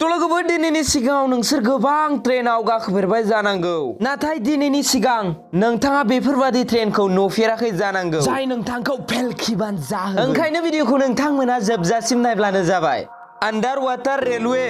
लोगोफोर दिनैनि सिगाङाव नोंसोर गोबां ट्रेनाव गाखोफेरबाय जानांगौ नाथाय दिनैनि सिगां नोंथाङा बेफोरबादि ट्रेनखौ नुफेराखै जानांगौ जाय नोंथांखौ फेलखिबान जाहोगोन ओंखायनो भिडिअखौ नोंथांमोना जोबजासिम नायब्लानो जाबाय अंडर वाटार रेलवे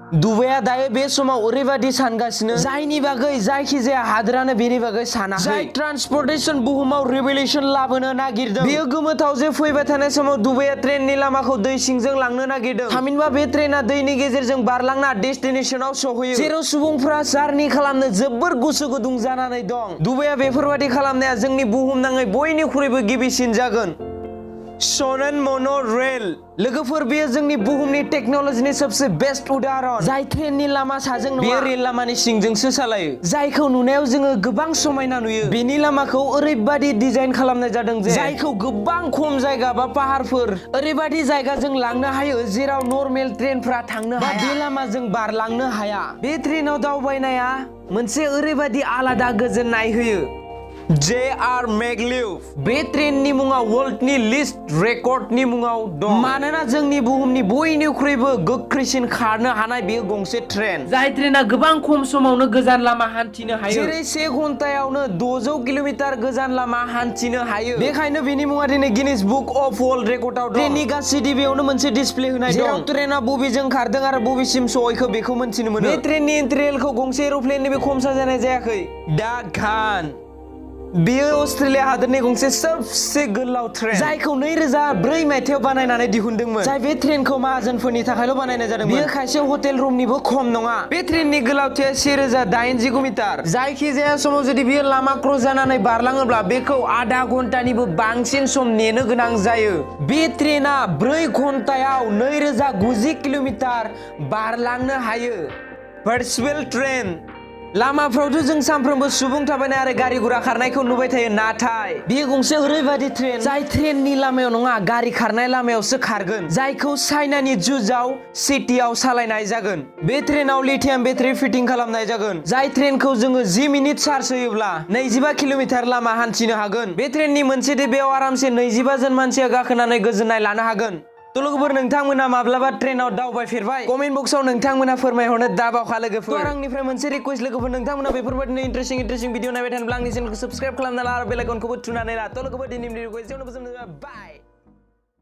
दुबाइआ दायो बे समाव ओरैबादि सानगासिनो जायनि बागै जायखिजाया हादोरानो बेनि बागै सानाखै जाय ट्रान्सपर्टेशन बुहुमाव रिभलिउसन लाबोनो नागिरदों बेयो गोमोथाव जे फैबाय थानाय समाव दुबाइआ ट्रेननि लामाखौ दै सिंजों लांनो नागिरदों थामहिनबा बे ट्रेना दैनि गेजेरजों बारलांना डेस्टिनेशनाव सहैयो जेराव सुबुंफोरा जार्नि खालामनो जोबोर गोसो गुदुं जानानै दं दुबाइआ बेफोरबादि खालामनाया जोंनि बुहुमनाङै बयनिख्रुइबो गिबिसिन जागोन स्वमwnangthaou रेल लोगोफोर बेयो जोंनि बुहुमनि टेक्नोलॉजीनि सबसे बेस्ट उदाहरण जाय ट्रेननि लामा साजों नङा बेयो रेल लामानि सिंजोंसो सालायो जायखौ नुनायाव जोङो गोबां समायना नुयो बेनि लामाखौ ओरैबादि डिजाइन खालामनाय जादों जे जायखौ गोबां खम जायगा बा पाहारफोर ओरैबादि जायगाजों लांनो हायो जेराव नर्मेल ट्रेनफोरा थांनो हाया बे लामाजों बारलांनो हाया बे ट्रेनाव दावबायनाया मोनसे ओरैबादि आलादा गोजोननाय होयो जे.आर. मैग्लिव बे ट्रेननि मुङा वर्ल्डनि लिस्ट रेकर्डनि मुङाव दं मानोना जोंनि बुहुमनि बयनिख्रुइबो गोख्रैसिन खारनो हानाय बेयो गंसे ट्रेन जाय ट्रेना गोबां खम समावनो गोजान लामा हान्थिनो हायो जेरै 1 घन्टायावनो 600 किल'मिटार गोजान लामा हान्थिनो हायो बेखायनो बेनि मुङा दिनै गिनिस बुक अफ वर्ल्ड रेकर्डआव दं ट्रेननि गासै डिबियावनो मोनसे डिसप्ले होनाय दं जेराव ट्रेना बबेजों खारदों आरो बबेसिम सहैखो बेखौ मोनथिनो मोनो बे ट्रेननि एन्ट्रेलखौ गंसे एर'प्लेननिबो खम साजायनाय जायाखै दा खान बेयो अस्ट्रेलिया हादोरनि गंसे सबसे गोलाव ट्रेन जायखौ 2004 मायथाइयाव बानायनानै दिहुनदोंमोन जाय बे ट्रेनखौ माहाजोनफोरनि थाखायल' बानायनाय जादोंमोन बेयो खायसे हटेल रुमनिबो खम नङा बे ट्रेननि गोलावथिया 1089 मिटार जायखिजाया समाव जुदि बेयो लामा क्रस जानानै बारलाङोब्ला बेखौ आधा घन्टानिबो बांसिन सम नेनो गोनां जायो बे ट्रेना 4 घन्टायाव 2090 किल'मिटार बारलांनो हायो भार्चुवेल ट्रेन लामाफ्रावथ' जों सानफ्रोमबो सुबुं थाबायनाय आरो गारि गुरा खारनायखौ नुबाय थायो नाथाय बेयो गंसे ओरैबादि ट्रेन जाय ट्रेननि लामायाव नङा गारि खारनाय लामायावसो खारगोन जायखौ चाइनानि जुजाव सिटियाव सालायनाय जागोन बे ट्रेनाव लिथियाम बेटारि फिटिं खालामनाय जागोन जाय ट्रेनखौ जोङो 10 मिनिट चार्ज होयोब्ला 25 किल'मिटार लामा हान्थिनो हागोन बे ट्रेननि मोनसे डिब्बायाव आरामसे 25 जन मानसिया गाखोनानै गोजोननाय लानो हागोन लोगोफोर नोंथांमोना माब्लाबा ट्रेनाव दावबायफेरबाय कमेन्ट बक्सआव नोंथांमोना फोरमायहरनो दाबावखा लोगोफोर आंनिफ्राय मोनसे रिक्वेस्ट लोगोफोर नोंथांमोना बेफोरबायदिनो इन्टारेस्टिं भिडिअ नायबाय थानोब्ला आंनि चेनेलखौ साबस्क्राइब खालामना ला आरो बेल आइकनखौबो थुनानै ला लोगोफोर दिनैनि रिक्वेस्ट बाय